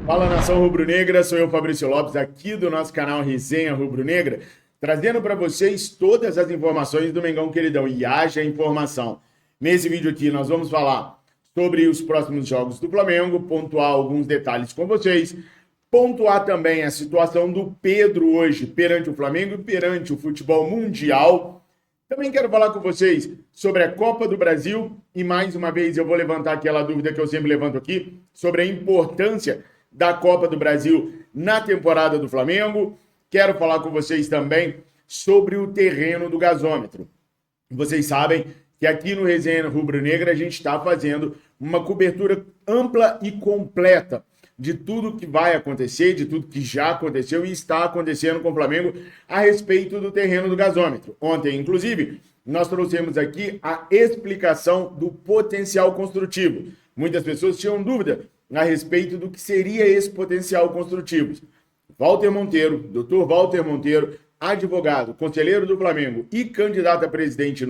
Fala, nação rubro-negra, sou eu, Fabrício Lopes, aqui do nosso canal Resenha Rubro-Negra, trazendo para vocês todas as informações do Mengão Queridão, e haja informação. Nesse vídeo aqui nós vamos falar sobre os próximos jogos do Flamengo, pontuar alguns detalhes com vocês, pontuar também a situação do Pedro hoje perante o Flamengo e perante o futebol mundial. Também quero falar com vocês sobre a Copa do Brasil e, mais uma vez, eu vou levantar aquela dúvida que eu sempre levanto aqui sobre a importância da Copa do Brasil na temporada do Flamengo. Quero falar com vocês também sobre o terreno do gasômetro. Vocês sabem que aqui no Resenha Rubro-Negra a gente está fazendo uma cobertura ampla e completa de tudo que vai acontecer, de tudo que já aconteceu e está acontecendo com o Flamengo a respeito do terreno do gasômetro. Ontem, inclusive, nós trouxemos aqui a explicação do potencial construtivo. Muitas pessoas tinham dúvida a respeito do que seria esse potencial construtivo. Walter Monteiro, Dr. Walter Monteiro, advogado, conselheiro do Flamengo e candidato a presidente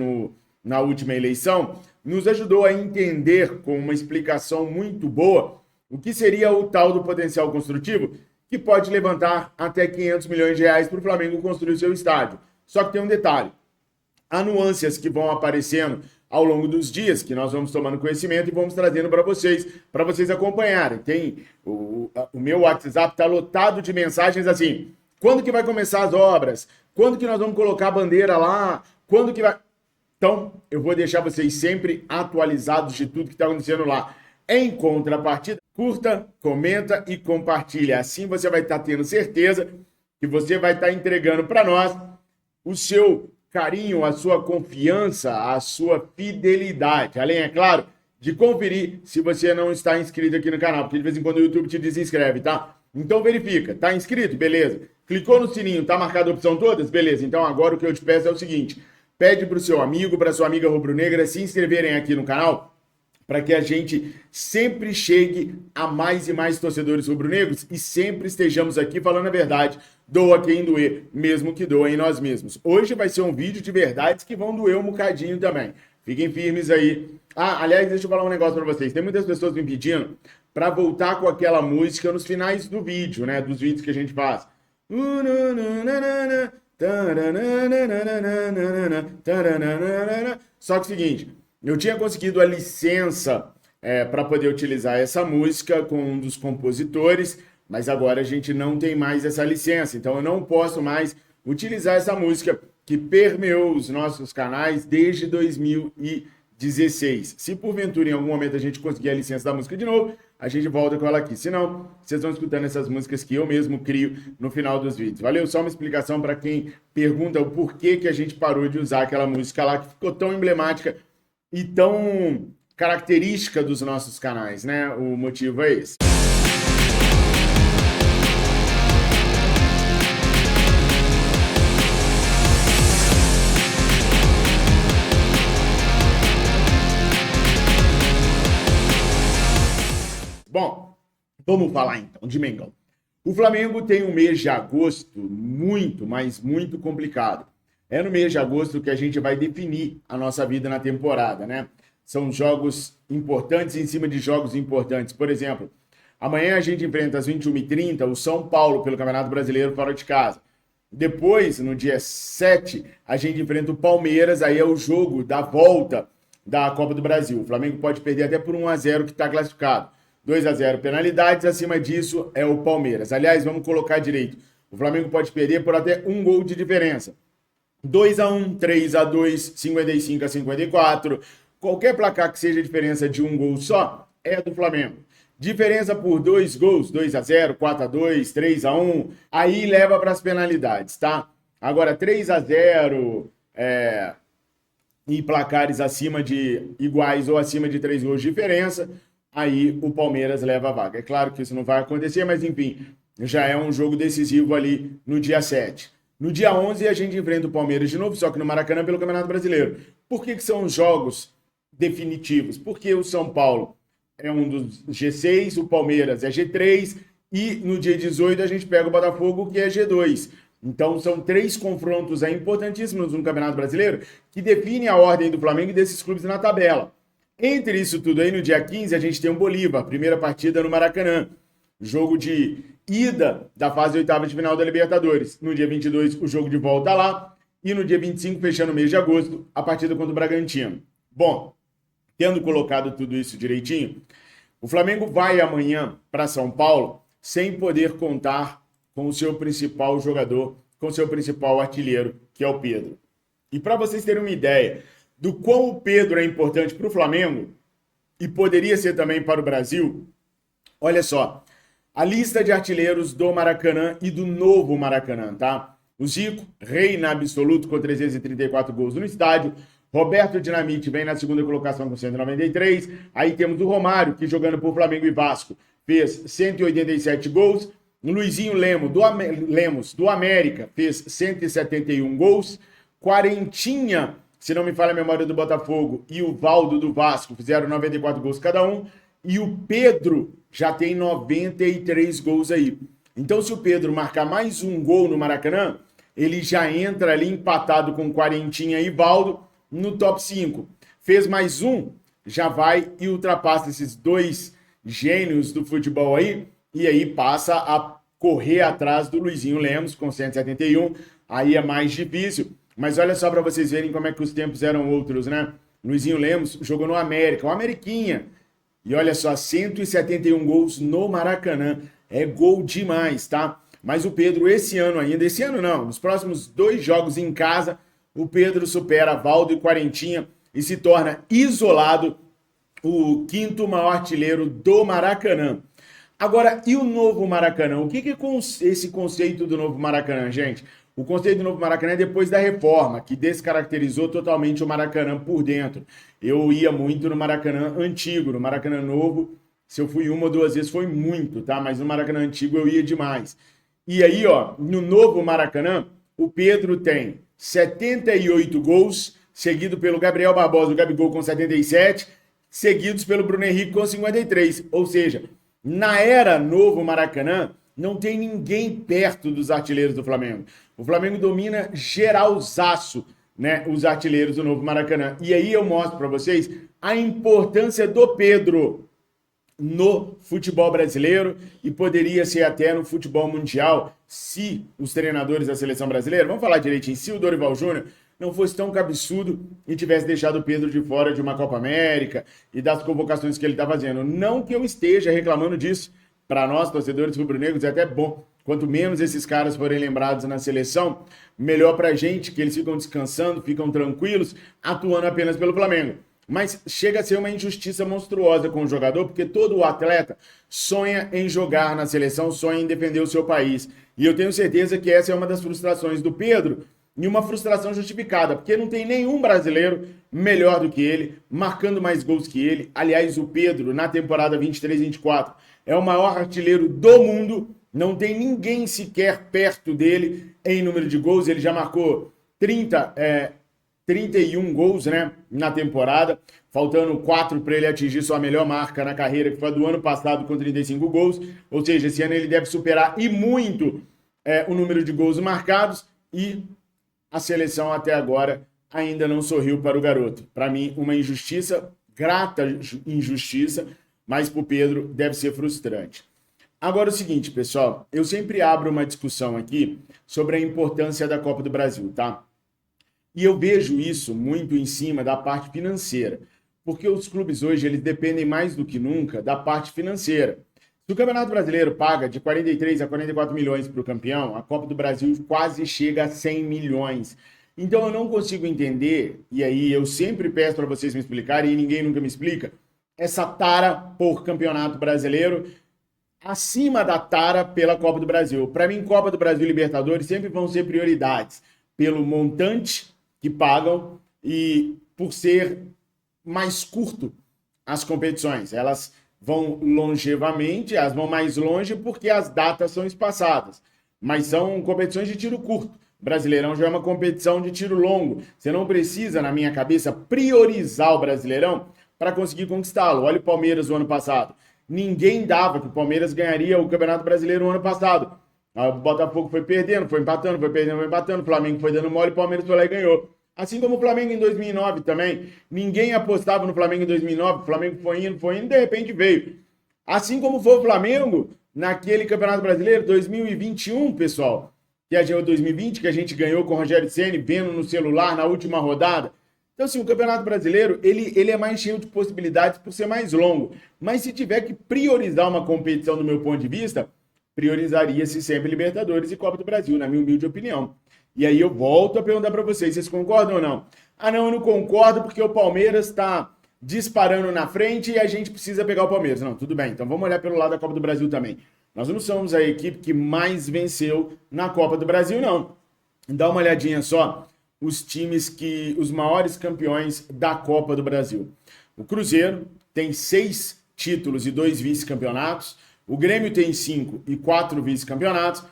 na última eleição, nos ajudou a entender com uma explicação muito boa o que seria o tal do potencial construtivo, que pode levantar até 500 milhões de reais para o Flamengo construir o seu estádio. Só que tem um detalhe: há nuances que vão aparecendo ao longo dos dias, que nós vamos tomando conhecimento e vamos trazendo para vocês acompanharem. Tem o meu WhatsApp está lotado de mensagens assim: quando que vai começar as obras? Quando que nós vamos colocar a bandeira lá? Quando que vai... Então, eu vou deixar vocês sempre atualizados de tudo que está acontecendo lá. Em contrapartida, curta, comenta e compartilha. Assim você vai estar tendo certeza que você vai estar entregando para nós o seu carinho, a sua confiança, a sua fidelidade. Além, é claro, de conferir se você não está inscrito aqui no canal, porque de vez em quando o YouTube te desinscreve, tá? Então verifica, tá inscrito? Beleza. Clicou no sininho, tá marcada a opção todas? Beleza. Então agora o que eu te peço é o seguinte: pede para o seu amigo, para sua amiga rubro-negra se inscreverem aqui no canal, para que a gente sempre chegue a mais e mais torcedores rubro-negros e sempre estejamos aqui falando a verdade. Doa quem doer, mesmo que doa em nós mesmos. Hoje vai ser um vídeo de verdades que vão doer um bocadinho também. Fiquem firmes aí. Ah, aliás, deixa eu falar um negócio para vocês. Tem muitas pessoas me pedindo para voltar com aquela música nos finais do vídeo, né? Dos vídeos que a gente faz. Só que é o seguinte, eu tinha conseguido a licença para poder utilizar essa música com um dos compositores, mas agora a gente não tem mais essa licença, então eu não posso mais utilizar essa música que permeou os nossos canais desde 2016. Se porventura em algum momento a gente conseguir a licença da música de novo, a gente volta com ela aqui. Se não, vocês vão escutando essas músicas que eu mesmo crio no final dos vídeos. Valeu? Só uma explicação para quem pergunta o porquê que a gente parou de usar aquela música lá que ficou tão emblemática e tão característica dos nossos canais, né? O motivo é esse. Bom, vamos falar então de Mengão. O Flamengo tem um mês de agosto muito, mas muito complicado. É no mês de agosto que a gente vai definir a nossa vida na temporada, né? São jogos importantes em cima de jogos importantes. Por exemplo, amanhã a gente enfrenta às 21h30 o São Paulo pelo Campeonato Brasileiro fora de casa. Depois, no dia 7, a gente enfrenta o Palmeiras, aí é o jogo da volta da Copa do Brasil. O Flamengo pode perder até por 1-0 que está classificado. 2-0 penalidades, acima disso é o Palmeiras. Aliás, vamos colocar direito. O Flamengo pode perder por até um gol de diferença. 2-1, 3-2, 55-54. Qualquer placar que seja a diferença de um gol só é do Flamengo. Diferença por 2 gols, 2-0, 4-2, 3-1, aí leva para as penalidades, tá? Agora, 3-0 e placares acima de iguais ou acima de 3 gols de diferença, aí o Palmeiras leva a vaga. É claro que isso não vai acontecer, mas enfim, já é um jogo decisivo ali no dia 7. No dia 11 a gente enfrenta o Palmeiras de novo, só que no Maracanã pelo Campeonato Brasileiro. Por que são os jogos definitivos? Porque o São Paulo é um dos G6, o Palmeiras é G3 e no dia 18 a gente pega o Botafogo, que é G2. Então são 3 confrontos importantíssimos no Campeonato Brasileiro que definem a ordem do Flamengo e desses clubes na tabela. Entre isso tudo aí, no dia 15, a gente tem o Bolívar, primeira partida no Maracanã. jogo de ida da fase de oitavas de final da Libertadores. No dia 22, o jogo de volta lá. E no dia 25, fechando o mês de agosto, a partida contra o Bragantino. Bom, tendo colocado tudo isso direitinho, o Flamengo vai amanhã para São Paulo sem poder contar com o seu principal jogador, com o seu principal artilheiro, que é o Pedro. E para vocês terem uma ideia do quão o Pedro é importante para o Flamengo, e poderia ser também para o Brasil, olha só, a lista de artilheiros do Maracanã e do novo Maracanã, tá? O Zico, reina absoluto com 334 gols no estádio. Roberto Dinamite vem na segunda colocação com 193. Aí temos o Romário, que jogando por Flamengo e Vasco, fez 187 gols. Luizinho Lemos, do América, fez 171 gols. Quarentinha, se não me falha a memória, do Botafogo, e o Valdo do Vasco fizeram 94 gols cada um. E o Pedro já tem 93 gols aí. Então, se o Pedro marcar mais um gol no Maracanã, ele já entra ali empatado com Quarentinha e Valdo no top 5. Fez mais um, já vai e ultrapassa esses dois gênios do futebol aí, e aí passa a correr atrás do Luizinho Lemos com 171. Aí é mais difícil. Mas olha só para vocês verem como é que os tempos eram outros, né? Luizinho Lemos jogou no América, o Ameriquinha. E olha só, 171 gols no Maracanã. É gol demais, tá? Mas o Pedro esse ano ainda, esse ano não, nos próximos 2 jogos em casa, o Pedro supera Valdo e Quarentinha e se torna isolado o 5º maior artilheiro do Maracanã. Agora, e o novo Maracanã? O que é esse conceito do novo Maracanã, gente? O conceito do novo Maracanã é depois da reforma, que descaracterizou totalmente o Maracanã por dentro. Eu ia muito no Maracanã antigo, no Maracanã novo. Se eu fui 1 ou 2 vezes foi muito, tá? Mas no Maracanã antigo eu ia demais. E aí, ó, no novo Maracanã, o Pedro tem 78 gols, seguido pelo Gabriel Barbosa, o Gabigol com 77, seguidos pelo Bruno Henrique com 53. Ou seja, na era novo Maracanã, não tem ninguém perto dos artilheiros do Flamengo. O Flamengo domina geralzaço, né, os artilheiros do novo Maracanã. E aí eu mostro para vocês a importância do Pedro no futebol brasileiro e poderia ser até no futebol mundial se os treinadores da seleção brasileira, vamos falar direitinho, se o Dorival Júnior não fosse tão cabeçudo e tivesse deixado o Pedro de fora de uma Copa América e das convocações que ele está fazendo. Não que eu esteja reclamando disso. Para nós, torcedores rubro-negros, é até bom. Quanto menos esses caras forem lembrados na seleção, melhor para a gente, que eles ficam descansando, ficam tranquilos, atuando apenas pelo Flamengo. Mas chega a ser uma injustiça monstruosa com o jogador, porque todo atleta sonha em jogar na seleção, sonha em defender o seu país. E eu tenho certeza que essa é uma das frustrações do Pedro, e uma frustração justificada, porque não tem nenhum brasileiro melhor do que ele, marcando mais gols que ele. Aliás, o Pedro, na temporada 23-24, é o maior artilheiro do mundo, não tem ninguém sequer perto dele em número de gols. Ele já marcou 31 gols, né, na temporada, faltando 4 para ele atingir sua melhor marca na carreira, que foi a do ano passado com 35 gols. Ou seja, esse ano ele deve superar e muito o número de gols marcados, e a seleção até agora ainda não sorriu para o garoto. Para mim, uma injustiça, grata injustiça, mas para o Pedro deve ser frustrante. Agora é o seguinte, pessoal, eu sempre abro uma discussão aqui sobre a importância da Copa do Brasil, tá? E eu vejo isso muito em cima da parte financeira, porque os clubes hoje eles dependem mais do que nunca da parte financeira. Se o Campeonato Brasileiro paga de 43 a 44 milhões para o campeão, a Copa do Brasil quase chega a 100 milhões. Então eu não consigo entender, e aí eu sempre peço para vocês me explicarem, e ninguém nunca me explica, essa tara por Campeonato Brasileiro acima da tara pela Copa do Brasil. Para mim, Copa do Brasil e Libertadores sempre vão ser prioridades pelo montante que pagam e por ser mais curto as competições. Elas vão longevamente, elas vão mais longe porque as datas são espaçadas, mas são competições de tiro curto. Brasileirão já é uma competição de tiro longo. Você não precisa, na minha cabeça, priorizar o Brasileirão para conseguir conquistá-lo. Olha o Palmeiras o ano passado. Ninguém dava que o Palmeiras ganharia o Campeonato Brasileiro no ano passado. O Botafogo foi perdendo, foi empatando, foi perdendo, foi empatando. O Flamengo foi dando mole, o Palmeiras foi lá e ganhou. Assim como o Flamengo em 2009 também. Ninguém apostava no Flamengo em 2009. O Flamengo foi indo, de repente veio. Assim como foi o Flamengo naquele Campeonato Brasileiro 2021, pessoal, que é o 2020, que a gente ganhou com o Rogério Ceni, vendo no celular na última rodada. Então, assim, o Campeonato Brasileiro, ele é mais cheio de possibilidades por ser mais longo. Mas se tiver que priorizar uma competição, do meu ponto de vista, priorizaria-se sempre Libertadores e Copa do Brasil, na minha humilde opinião. E aí eu volto a perguntar para vocês concordam ou não? Ah, não, eu não concordo porque o Palmeiras está disparando na frente e a gente precisa pegar o Palmeiras. Não, tudo bem, então vamos olhar pelo lado da Copa do Brasil também. Nós não somos a equipe que mais venceu na Copa do Brasil, não. Dá uma olhadinha só os times os maiores campeões da Copa do Brasil. O Cruzeiro tem 6 títulos e 2 vice-campeonatos. O Grêmio tem 5 e 4 vice-campeonatos.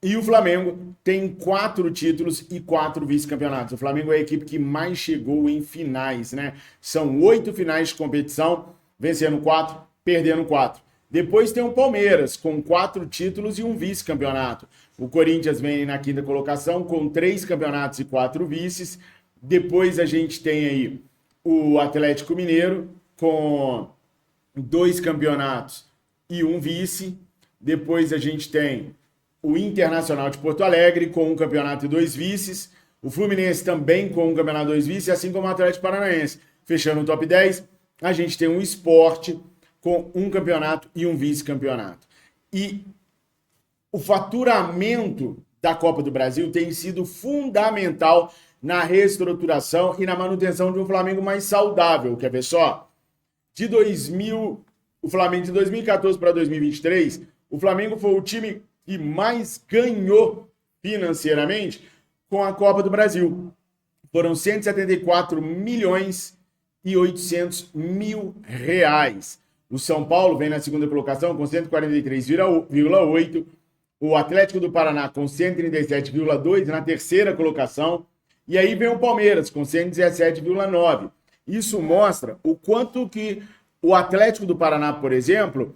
E o Flamengo tem 4 títulos e 4 vice-campeonatos. O Flamengo é a equipe que mais chegou em finais, né? São 8 finais de competição, vencendo 4, perdendo 4. Depois tem o Palmeiras, com 4 títulos e um vice-campeonato. O Corinthians vem na 5ª colocação, com 3 campeonatos e 4 vices. Depois a gente tem aí o Atlético Mineiro, com 2 campeonatos e um vice. Depois a gente tem o Internacional de Porto Alegre, com um campeonato e 2 vices. O Fluminense também com um campeonato e 2 vices, assim como o Atlético Paranaense. Fechando o top 10, a gente tem o Sport com um campeonato e um vice-campeonato. E o faturamento da Copa do Brasil tem sido fundamental na reestruturação e na manutenção de um Flamengo mais saudável. Quer ver só? O Flamengo de 2014 para 2023, o Flamengo foi o time que mais ganhou financeiramente com a Copa do Brasil. Foram 174 milhões e 800 mil reais. O São Paulo vem na 2ª colocação com 143,8. O Atlético do Paraná com 137,2 na 3ª colocação. E aí vem o Palmeiras com 117,9. Isso mostra o quanto que o Atlético do Paraná, por exemplo,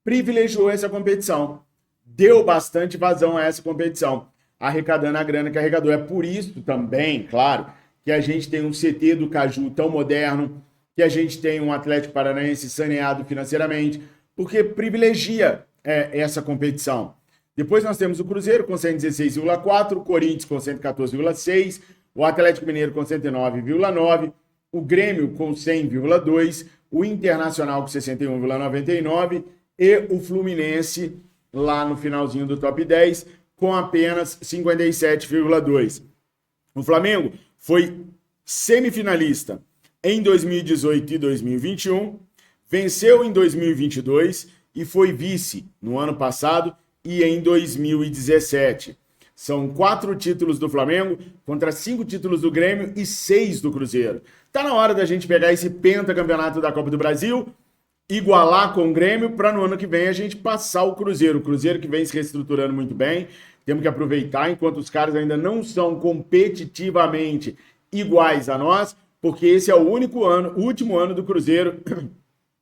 privilegiou essa competição. Deu bastante vazão a essa competição, arrecadando a grana que arrecadou. É por isso também, claro, que a gente tem um CT do Caju tão moderno, que a gente tem um Atlético Paranaense saneado financeiramente, porque privilegia essa competição. Depois nós temos o Cruzeiro com 116,4, o Corinthians com 114,6, o Atlético Mineiro com 109,9, o Grêmio com 100,2, o Internacional com 61,99 e o Fluminense lá no finalzinho do top 10 com apenas 57,2. O Flamengo foi semifinalista em 2018 e 2021, venceu em 2022 e foi vice no ano passado e em 2017. São 4 títulos do Flamengo contra 5 títulos do Grêmio e 6 do Cruzeiro. Tá na hora da gente pegar esse pentacampeonato da Copa do Brasil, igualar com o Grêmio, para no ano que vem a gente passar o Cruzeiro. O Cruzeiro que vem se reestruturando muito bem. Temos que aproveitar enquanto os caras ainda não são competitivamente iguais a nós, porque esse é o último ano do Cruzeiro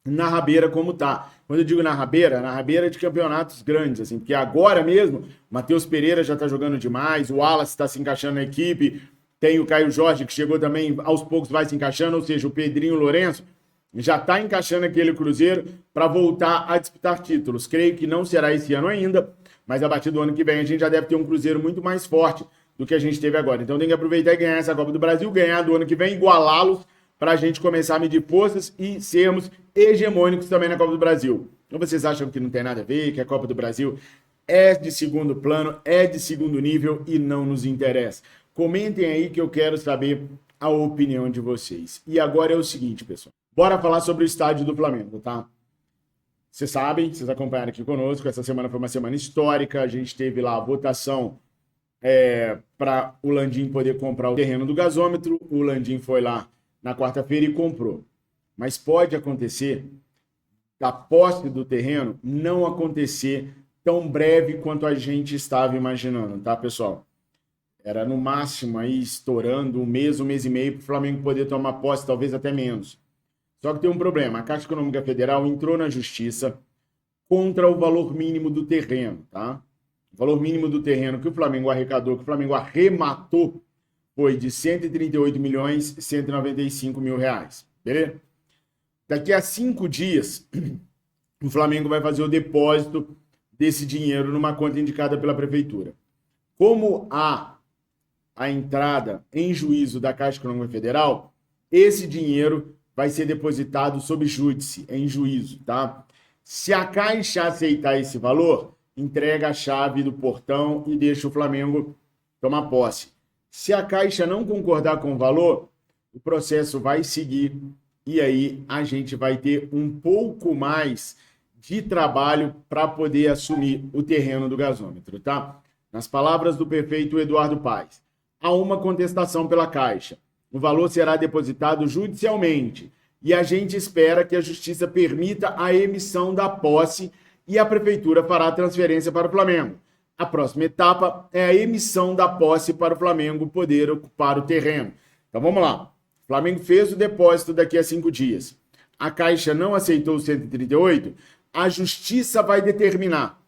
na rabeira como tá. Quando eu digo na rabeira de campeonatos grandes, assim, porque agora mesmo, Matheus Pereira já tá jogando demais, o Wallace está se encaixando na equipe, tem o Caio Jorge que chegou também, aos poucos vai se encaixando, ou seja, o Pedrinho Lourenço já está encaixando aquele Cruzeiro para voltar a disputar títulos. Creio que não será esse ano ainda, mas a partir do ano que vem a gente já deve ter um Cruzeiro muito mais forte do que a gente teve agora. Então tem que aproveitar e ganhar essa Copa do Brasil, ganhar do ano que vem, igualá-los para a gente começar a medir forças e sermos hegemônicos também na Copa do Brasil. Ou vocês acham que não tem nada a ver, que a Copa do Brasil é de segundo plano, é de segundo nível e não nos interessa? Comentem aí que eu quero saber a opinião de vocês. E agora é o seguinte, pessoal. Bora falar sobre o estádio do Flamengo, tá? Vocês sabem, vocês acompanharam aqui conosco, essa semana foi uma semana histórica, a gente teve lá a votação para o Landim poder comprar o terreno do gasômetro, o Landim foi lá na quarta-feira e comprou. Mas pode acontecer da posse do terreno não acontecer tão breve quanto a gente estava imaginando, tá, pessoal? Era no máximo aí estourando um mês e meio para o Flamengo poder tomar posse, talvez até menos. Só que tem um problema, a Caixa Econômica Federal entrou na justiça contra o valor mínimo do terreno, tá? O valor mínimo do terreno que o Flamengo arrecadou, que o Flamengo arrematou, foi de 138 milhões e 195 mil reais, beleza? Daqui a 5 dias, o Flamengo vai fazer o depósito desse dinheiro numa conta indicada pela prefeitura. Como há a entrada em juízo da Caixa Econômica Federal, esse dinheiro vai ser depositado sob júdice, em juízo, tá? Se a Caixa aceitar esse valor, entrega a chave do portão e deixa o Flamengo tomar posse. Se a Caixa não concordar com o valor, o processo vai seguir e aí a gente vai ter um pouco mais de trabalho para poder assumir o terreno do gasômetro, tá? Nas palavras do prefeito Eduardo Paes, há uma contestação pela Caixa. O valor será depositado judicialmente e a gente espera que a Justiça permita a emissão da posse e a Prefeitura fará a transferência para o Flamengo. A próxima etapa é a emissão da posse para o Flamengo poder ocupar o terreno. Então vamos lá. O Flamengo fez o depósito daqui a 5 dias. A Caixa não aceitou os 138, a Justiça vai determinar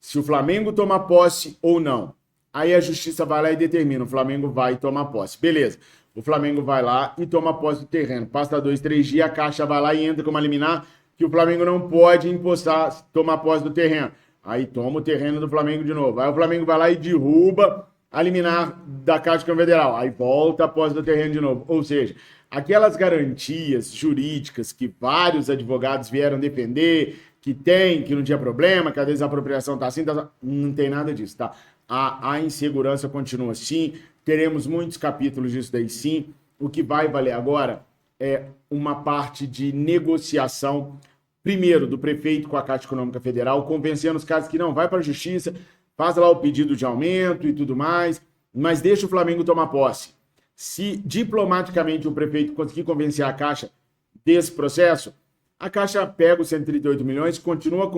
se o Flamengo toma posse ou não. Aí a Justiça vai lá e determina, o Flamengo vai tomar posse. Beleza. O Flamengo vai lá e toma posse do terreno. Passa 2, 3 dias, a Caixa vai lá e entra com uma liminar que o Flamengo não pode impostar, tomar posse do terreno. Aí toma o terreno do Flamengo de novo. Aí o Flamengo vai lá e derruba a liminar da Caixa Confederal. Aí volta a posse do terreno de novo. Ou seja, aquelas garantias jurídicas que vários advogados vieram defender, que não tinha problema, que a desapropriação tá assim, não tem nada disso, tá? A insegurança continua assim, teremos muitos capítulos disso daí sim. O que vai valer agora é uma parte de negociação, primeiro, do prefeito com a Caixa Econômica Federal, convencendo os casos que não, vai para a Justiça, faz lá o pedido de aumento e tudo mais, mas deixa o Flamengo tomar posse. Se diplomaticamente o prefeito conseguir convencer a Caixa desse processo, a Caixa pega os 138 milhões, continua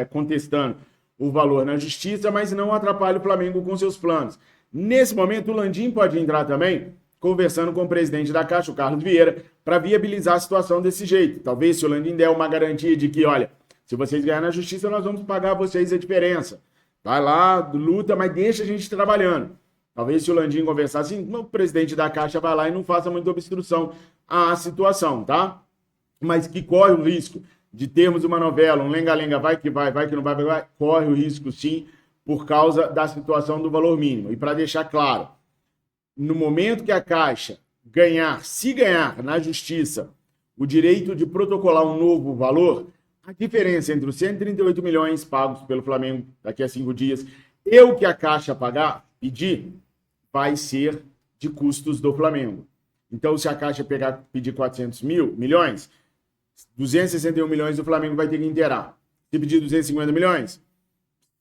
contestando o valor na Justiça, mas não atrapalha o Flamengo com seus planos. Nesse momento, o Landim pode entrar também, conversando com o presidente da Caixa, o Carlos Vieira, para viabilizar a situação desse jeito. Talvez se o Landim der uma garantia de que, olha, se vocês ganharem na Justiça, nós vamos pagar a vocês a diferença. Vai lá, luta, mas deixa a gente trabalhando. Talvez se o Landim conversar assim, o presidente da Caixa vai lá e não faça muita obstrução à situação, tá? Mas que corre o risco de termos uma novela, um lenga-lenga, vai que não vai, corre o risco sim, por causa da situação do valor mínimo. E para deixar claro, no momento que a Caixa se ganhar na Justiça o direito de protocolar um novo valor, a diferença entre os 138 milhões pagos pelo Flamengo daqui a 5 dias e o que a Caixa pedir, vai ser de custos do Flamengo. Então, se a Caixa pedir 400 milhões, 261 milhões o Flamengo vai ter que inteirar. Se pedir 250 milhões,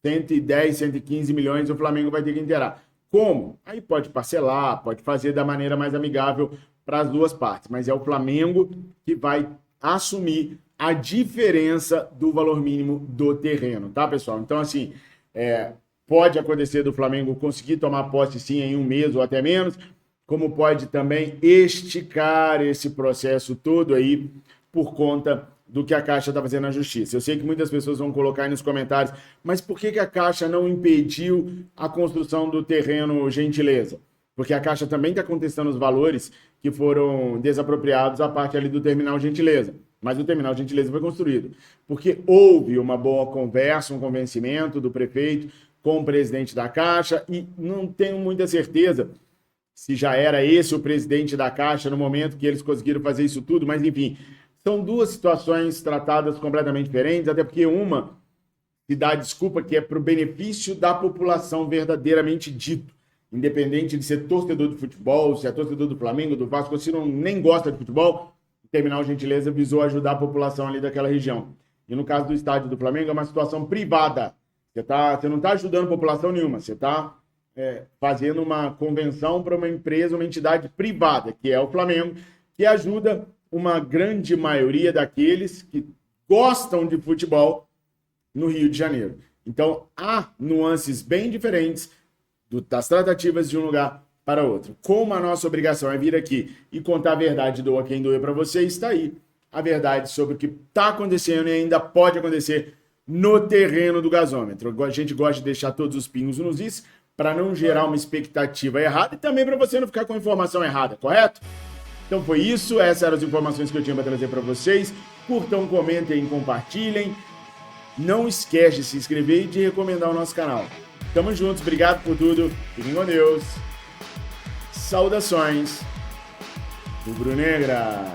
110, 115 milhões o Flamengo vai ter que inteirar. Como? Aí pode parcelar, pode fazer da maneira mais amigável para as duas partes, mas é o Flamengo que vai assumir a diferença do valor mínimo do terreno, tá, pessoal? Então, assim, pode acontecer do Flamengo conseguir tomar posse sim em 1 mês ou até menos, como pode também esticar esse processo todo aí por conta do que a Caixa está fazendo na Justiça. Eu sei que muitas pessoas vão colocar aí nos comentários, mas por que a Caixa não impediu a construção do terreno Gentileza? Porque a Caixa também está contestando os valores que foram desapropriados a parte ali do terminal Gentileza. Mas o terminal Gentileza foi construído. Porque houve uma boa conversa, um convencimento do prefeito com o presidente da Caixa e não tenho muita certeza se já era esse o presidente da Caixa no momento que eles conseguiram fazer isso tudo, mas enfim, são duas situações tratadas completamente diferentes, até porque uma se dá a desculpa que é para o benefício da população verdadeiramente dito, independente de ser torcedor de futebol, se é torcedor do Flamengo, do Vasco, se não nem gosta de futebol, o terminal Gentileza visou ajudar a população ali daquela região. E no caso do estádio do Flamengo é uma situação privada. Você não está ajudando população nenhuma, você está fazendo uma convenção para uma empresa, uma entidade privada, que é o Flamengo, que ajuda uma grande maioria daqueles que gostam de futebol no Rio de Janeiro. Então, há nuances bem diferentes das tratativas de um lugar para outro. Como a nossa obrigação é vir aqui e contar a verdade, doa quem doer para você, está aí a verdade sobre o que está acontecendo e ainda pode acontecer no terreno do gasômetro. A gente gosta de deixar todos os pingos nos is para não gerar uma expectativa errada e também para você não ficar com a informação errada, correto? Então foi isso, essas eram as informações que eu tinha para trazer para vocês. Curtam, comentem, compartilhem. Não esquece de se inscrever e de recomendar o nosso canal. Tamo juntos, obrigado por tudo. Fiquem com Deus. Saudações rubro-negra.